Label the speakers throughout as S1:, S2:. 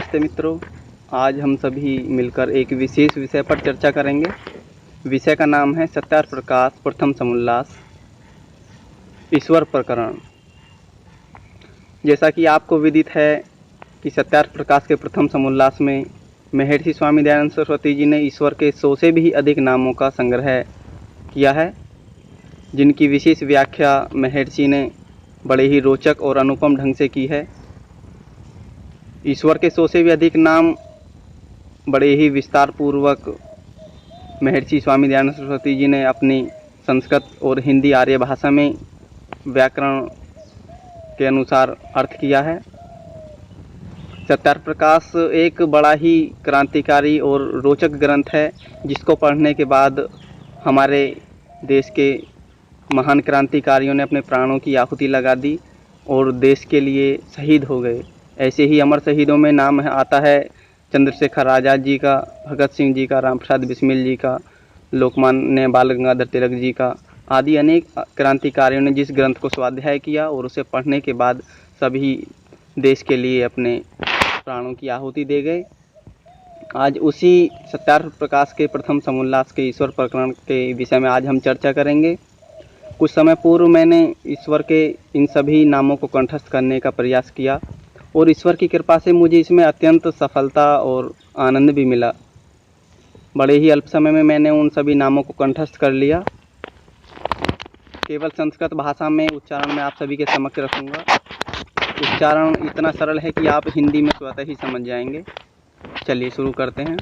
S1: नमस्ते मित्रों। आज हम सभी मिलकर एक विशेष विषय पर चर्चा करेंगे। विषय का नाम है सत्यार्थ प्रकाश प्रथम समुल्लास ईश्वर प्रकरण। जैसा कि आपको विदित है कि सत्यार्थ प्रकाश के प्रथम समुल्लास में महर्षि स्वामी दयानंद सरस्वती जी ने ईश्वर के 100 से भी अधिक नामों का संग्रह किया है, जिनकी विशेष व्याख्या महर्षि ने बड़े ही रोचक और अनुपम ढंग से की है। ईश्वर के 100 से भी अधिक नाम बड़े ही विस्तार पूर्वक महर्षि स्वामी दयानंद सरस्वती जी ने अपनी संस्कृत और हिंदी आर्य भाषा में व्याकरण के अनुसार अर्थ किया है। सत्यार्थ प्रकाश एक बड़ा ही क्रांतिकारी और रोचक ग्रंथ है, जिसको पढ़ने के बाद हमारे देश के महान क्रांतिकारियों ने अपने प्राणों की आहुति लगा दी और देश के लिए शहीद हो गए। ऐसे ही अमर शहीदों में नाम आता है चंद्रशेखर आज़ाद जी का, भगत सिंह जी का, रामप्रसाद बिस्मिल जी का, लोकमान्य बाल गंगाधर तिलक जी का आदि अनेक क्रांतिकारियों ने जिस ग्रंथ को स्वाध्याय किया और उसे पढ़ने के बाद सभी देश के लिए अपने प्राणों की आहुति दे गए। आज उसी सत्यार्थ प्रकाश के प्रथम समुल्लास के ईश्वर प्रकरण के विषय में आज हम चर्चा करेंगे। कुछ समय पूर्व मैंने ईश्वर के इन सभी नामों को कंठस्थ करने का प्रयास किया और ईश्वर की कृपा से मुझे इसमें अत्यंत सफलता और आनंद भी मिला। बड़े ही अल्प समय में मैंने उन सभी नामों को कंठस्थ कर लिया। केवल संस्कृत भाषा में उच्चारण में आप सभी के समक्ष रखूँगा। उच्चारण इतना सरल है कि आप हिंदी में स्वतः ही समझ जाएंगे। चलिए शुरू करते हैं।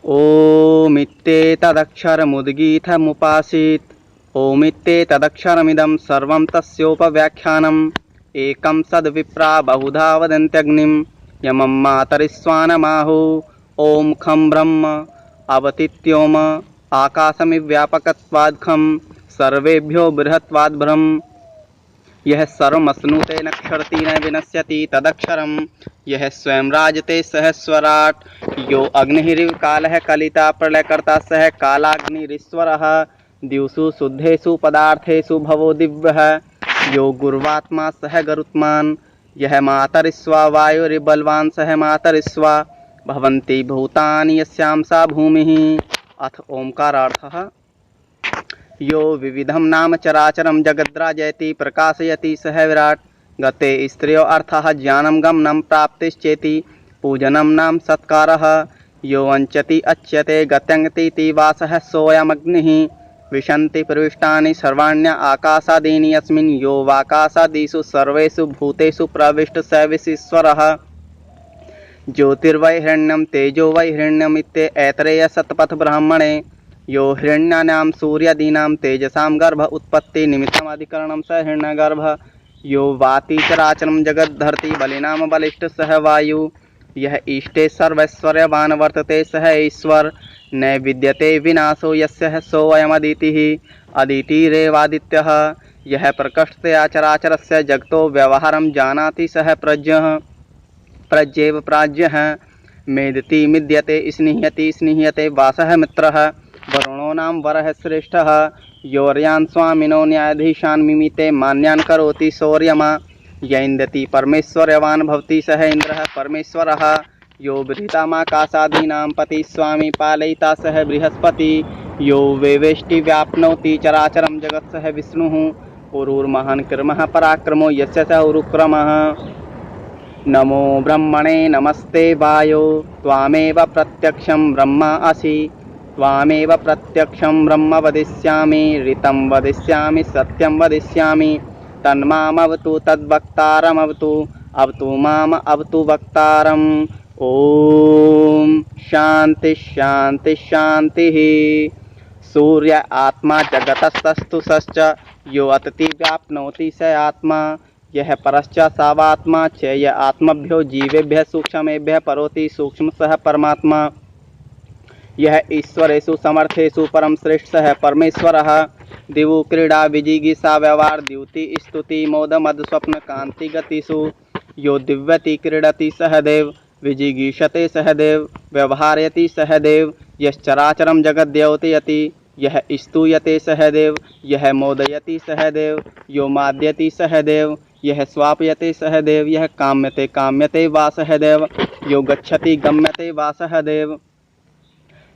S1: ओमित्येतदक्षरमुद्गीतमुपासीत् ओमित्येतदक्षरमिदं सर्वं तस्योपव्याख्यानम् एकं सद्विप्रा बहुधा वदन्त्यग्निं यमं मातरिस्वानमाहु ॐ खं ब्रह्म अवतित्योम आकाशमिव्यापकत्वाद्खं सर्वेभ्यो बृहत्वाद्ब्रह्म यह सर्वमश्नुते न क्षरति न विनश्यति तदक्षरं यह स्वयं राजते सहस्वराट् यो अग्निरिव कालः कलिता प्रलयकर्ता सह कालाग्निरीश्वरः दिवसु शुद्धेषु पदार्थेषु भवो दिव्यः यो गुर्वात्मा सह गरुत्मान् यह मातरिस्वा वायुरिबलवान् सह मातरिस्वा भवन्ति भूतानि यस्यां सा भूमिः। अथ ओंकारार्थः यो विविधं नाम चराचरं जगद्राजयति प्रकाशयति सह विराट् गते स्त्रियो अर्थः ज्ञानं गमनं प्राप्तिश्चेति पूजनं नाम सत्कारः यो वञ्चति अच्छते गत्यङ्गतीति वासः सोऽयमग्निः विशन्ति प्रविष्टानि सर्वाण्य आकाशादीनि यस्मिन् यो वाकाशादिषु सर्वेषु भूतेषु प्रविष्ट स विश्वेश्वरः ज्योतिर्वै हिरण्यं तेजो वै हिरण्यम् इत्येतरेय सत्पथ ब्राह्मणे यो हिरण्यानां सूर्यादीनां तेजसां गर्भ उत्पत्ति निमित्तमधिकरणं स हिरण्यगर्भ यो वाति चराचरं जगद्धरति बलिनाम बलिष्ठ सह वायु यह ईष्टे सर्वैश्वर्यवान् वर्तते सह ईश्वर न विद्यते विनाशो यस्य सोऽयमदितिः अदितिरेवादित्यः यह प्रकृष्टतया चराचरस्य जगतो व्यवहारं जानाति सह प्रज्ञः प्रज्ञेव प्राज्ञः मेदिति मिद्यते स्निह्यति स्निह्यते वासः मित्रः वरुणो नाम वरः श्रेष्ठः योर्यान् स्वामिनो न्यायाधीशान् मिमीते मान्यान् करोति शौर्यमा यैन्दति परमेश्वर्यवान् भवति सह इन्द्रः परमेश्वरः यो बृहतामाकाशादीनां पति स्वामी पालयिता सह बृहस्पति यो वेवेष्टि व्याप्नोति चराचरं जगत् सह विष्णुः उरुर्महान् क्रमः पराक्रमो यस्य सह उरुक्रमः। नमो ब्रह्मणे नमस्ते वायो त्वामेव प्रत्यक्षं ब्रह्मासि त्वामेव प्रत्यक्षं ब्रह्म वदिष्यामि ऋतं वदिष्यामि सत्यं वदिष्यामि तन्मामवतु तद्वक्तारमवतु अवतु माम अवतु वक्तारम्। ओम शांति शांति शांति। सूर्य आत्मा जगतस्तस्तु सश्च यो अतति व्याप्नोति स आत्मा यह परश्च सावात्मा च य आत्मभ्यो जीवेभ्यः सूक्ष्मेभ्यः परोति सूक्ष्म सह परमात्मा यह ईश्वरेषु समर्थेषु परम श्रेष्ठ सह परमेश्वरः दिवु क्रीडा विजिगीषा व्यवहार द्युति स्तुति मोद मद स्वप्न कांति गतिषु यो दिव्यति क्रीडति सहदेव विजिगीषते सहदेव व्यवहारयति सहदेव यश्चराचरं जगद्योतयति यह स्तूयते सहदेव यह मोदयति सहदेव यो माद्यति सहदेव यः स्वापयते सः देव, यः काम्यते काम्यते वासः देव, यो गच्छति गम्यते वासः देव।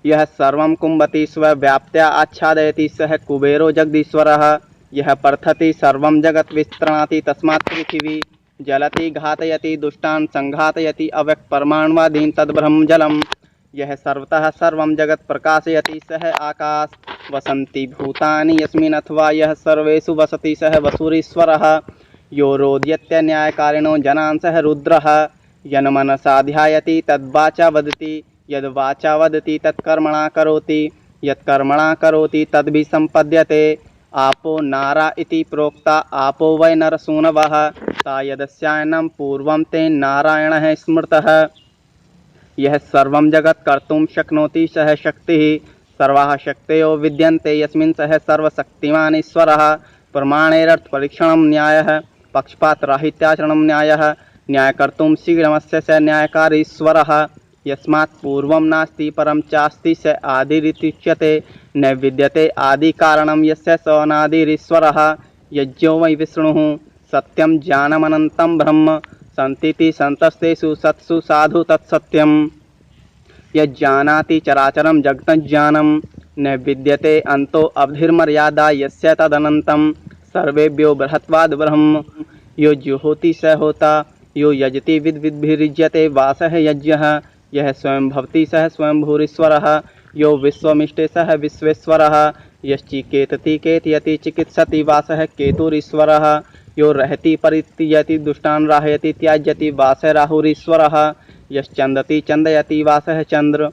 S1: यः सर्वं कुम्भति स्वव्याप्त्या आच्छादयति सः कुबेरो जगदीश्वरः। यः प्रथति सर्वं जगत् विस्तृणाति तस्मात् पृथिवी। जलति घातयति दुष्टान् संघातयति अव्यक्तपरमाण्वादीन् तद्ब्रह्म जलम्। यः सर्वतः सर्वं जगत् प्रकाशयति सः आकाश। वसन्ति भूतानि यस्मिन् अथवा यः सर्वेषु वसति सः वसुरीश्वरः। यो रोदयत्य न्यायकारिणो जनान् सः रुद्रः। यन्मनसा ध्यायति तद्वाचा वदति, यद्वाचा वदति तत्कर्मणा करोति, यत्कर्मणा करोति तद्भि सम्पद्यते। आपो नारा इति प्रोक्ता आपो वै नरसूनवः। ता यदस्यायनं पूर्वं तेन नारायणः स्मृतः। यः सर्वं जगत् कर्तुं शक्नोति सः शक्तिः। सर्वाः शक्तयो विद्यन्ते यस्मिन् सः सर्वशक्तिमान् ईश्वरः। प्रमाणैरर्थपरीक्षणं न्यायः, पक्षपातराहित्याचरणं न्यायः। न्यायकर्तुं शीघ्रमस्य स न्यायकारी ईश्वरः। यस्मात् पूर्वं नास्ति परं चास्ति स आदिरित्युच्यते। न विद्यते आदिकारणं यस्य स अनादिरीश्वरः। यज्ञो वै विष्णुः सत्यं ज्ञानमनन्तं ब्रह्म। सन्तीति सन्तस्तेषु सत्सु साधु तत्सत्यम्। यज्जानाति चराचरं जगतज्ञानं। न विद्यते अन्तो अवधिर्मर्यादा यस्य तदनन्तं। सर्वेभ्यो बृहत्वाद् ब्रह्म। यो जुहोति स होता, यो यजति विद्भिर्युज्यते वासः यज्ञः। यः स्वयं भवति सः स्वयंभूरीश्वरः। यो विश्वमिष्टे सः विश्वेश्वरः। यश्चिकेतति केतयति चिकित्सति वासः केतुरीश्वरः। यो रहति परित्यजति दुष्टान् राहयति त्याज्यति वासः राहुरीश्वरः। यश्चन्दति चन्दयति वासः चन्द्र।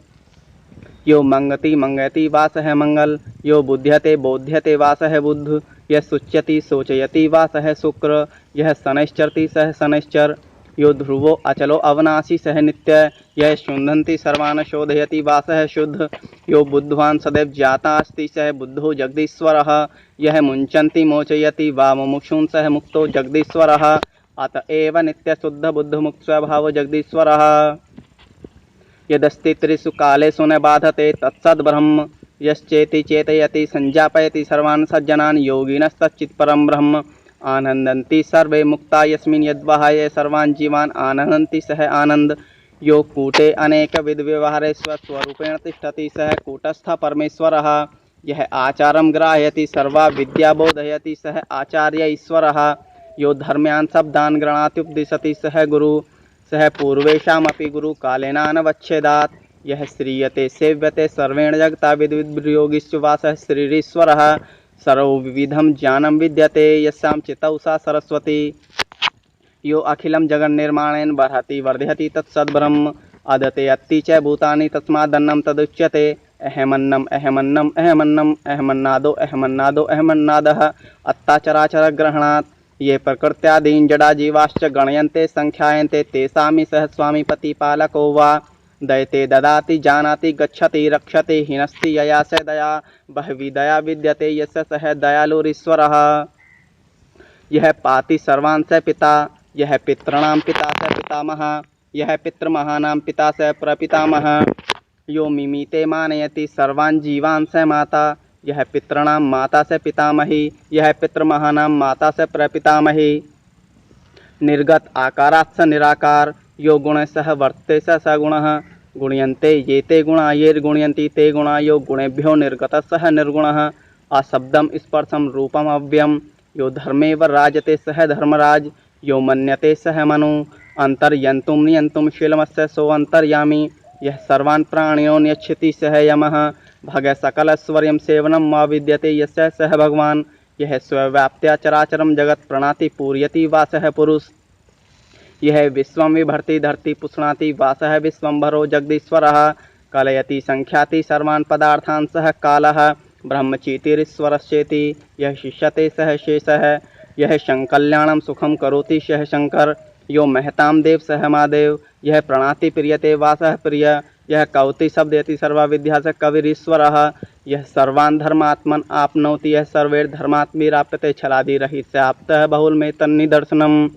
S1: यो मंगति मंगयति वासः मंगल। यो बुध्यते बोध्यते वासः बुध। यः शुच्यति शोचयति वासः शुक्र। यः शनैश्चरति सः शनैश्चर। यो ध्रुवो अचलो अविनाशी सः नित्य। यः शुन्धन्ति सर्वान् शोधयति वासः शुद्ध। यो बुद्धवान् सदैव ज्ञाता अस्ति सः बुद्धो जगदीश्वरः। यः मुञ्चन्ति मोचयति वा मुमुक्षून् सः मुक्तो जगदीश्वरः। अत एव नित्यशुद्धबुद्धमुक्तस्वभावो जगदीश्वरः। यदस्ति त्रिषु कालेषु न बाधते तत्सद्ब्रह्म। यश्चेति चेतयति संज्ञापयति सर्वान् सज्जनान् योगिनस्तच्चित्परं ब्रह्म। आनन्दन्ति सर्वे मुक्ता यस्मिन् यद्वहाय सर्वान् जीवान् आनन्दन्ति सः आनन्द। यो कूटे अनेकविधव्यवहारे स्वस्वरूपेण तिष्ठति सः कूटस्थः परमेश्वरः। यः आचारं ग्राहयति सर्वा विद्या बोधयति सः आचार्य ईश्वरः। यो धर्म्यान् शब्दान् गृह्णात्युपदिशति सः गुरु। सः पूर्वेषामपि गुरुकालेनानवच्छेदात्। यः श्रीयते सेव्यते सर्वेण जगता विद्विद्योगिषु वासः श्रीरीश्वरः। सर्वविधं ज्ञानं विद्यते यस्यां चितौ सा सरस्वती। यो अखिलं जगन्निर्माणेन बर्हति वर्धयति तत्सद्ब्रह्म। अदते अत्ति च भूतानि तस्मादन्नं तदुच्यते। अहमन्नम् अहमन्नम् अहमन्नम् अहमन्नादो अहमन्नादो अहमन्नादः। अत्ताचराचरग्रहणात्। ये प्रकृत्यादीन् जडा जीवाश्च गणयन्ते संख्यायन्ते तेषामि सः स्वामिपतिपालको वा। दयते ददाति जानाति गच्छति रक्षति हिनस्ति यया स दया। बह्वी दया विद्यते यस्य सः दयालुरीश्वरः। यः पाति सर्वान् स पिता। यः पितॄणां पिता स पितामहः। यः पितृमहानां पिता स प्रपितामहः। यो मिमीते मानयति सर्वान् जीवान् स माता। यः पितॄणां माता स पितामही। यः पितृमहानां माता स प्रपितामही। निर्गत आकारात् स निराकार। यो गुणः सः वर्तते स सगुणः। गुण्यन्ते ये ते गुणा येर्गुण्यन्ति ते गुणा। यो गुणेभ्यो निर्गतः सः निर्गुणः। अशब्दं स्पर्शं रूपम् अव्ययम्। यो धर्मेव राजते सः धर्मराज। यो मन्यते सः मनु। अन्तर्यन्तुं नियन्तुं शीलमस्य सो अन्तर्यामी। यः सर्वान् प्राणिनो न्यच्छति सः यमः। भग सकलैश्वर्यं सेवनं मा विद्यते यस्य सः भगवान्। यः स्वव्याप्त्या चराचरं जगत् प्रणीति पूरयति वासः पुरुष। यह विश्वं बिभर्ति धरति पुष्णाति वासः विश्वम्भरो जगदीश्वरः। कलयति संख्याति सर्वान् पदार्थान् सः कालः। ब्रह्मचेतिरीश्वरश्चेति। यः शिष्यते सः शेषः। यः शङ्कल्याणं सुखं करोति सः शङ्कर। यो महतां देव सः महादेव। यः प्रणीति प्रियते वासः प्रिय। यः कौति शब्दयति सर्वा विद्या स कविरीश्वरः। यः सर्वान् धर्मात्मन् आपनोति। यः सर्वैर्धर्मात्मीराप्यते छलादिरहित स्याप्तः बहुलमे तन्निदर्शनम्।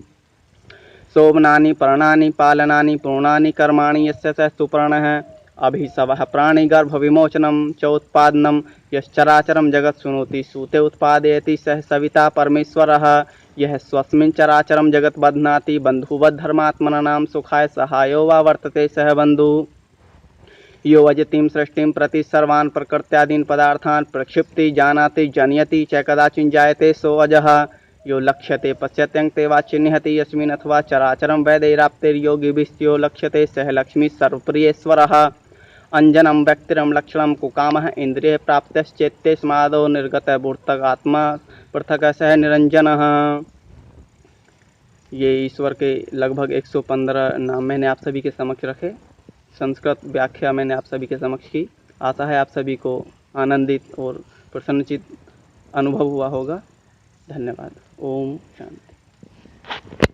S1: शोभनानि पर्णानि पालनानि पूर्णानि कर्माणि यस्य स सुपर्णः। अभिसवः प्राणिगर्भविमोचनं चोत्पादनं। यश्चराचरं जगत् शृणोति सूते उत्पादयति सः सविता परमेश्वरः। यह स्वस्मिन् चराचरं जगत् बध्नाति बन्धुवद् धर्मात्मनां सुखाय सहायो वा वर्तते सह बन्धुः। यो अजतिं सृष्टिं प्रति सर्वान् प्रकृत्यादीन् पदार्थान् प्रक्षिप्ति जानाति जनयति च कदाचिन् जायते सो अजः। यो लक्ष्यते पश्यत्यङ्क्ते वा चिह्नति यस्मिन् अथवा चराचरं वैदैराप्तिर्योगिभिस्यो लक्ष्यते सः लक्ष्मी सर्वप्रियेश्वरः। अंजनं व्यक्तिरं लक्षणं कुकामः इंद्रिय प्राप्तश्चेत्तेस्मादो निर्गतः भूर्तगात्मा पृथक सह निरंजनः। ये ईश्वर के लगभग 115 नाम मैंने आप सभी के समक्ष रखे। संस्कृत व्याख्या मैंने आप सभी के समक्ष की। आशा है आप सभी को आनंदित और प्रसन्नचित अनुभव हुआ होगा। धन्यवाद। ओम शांति।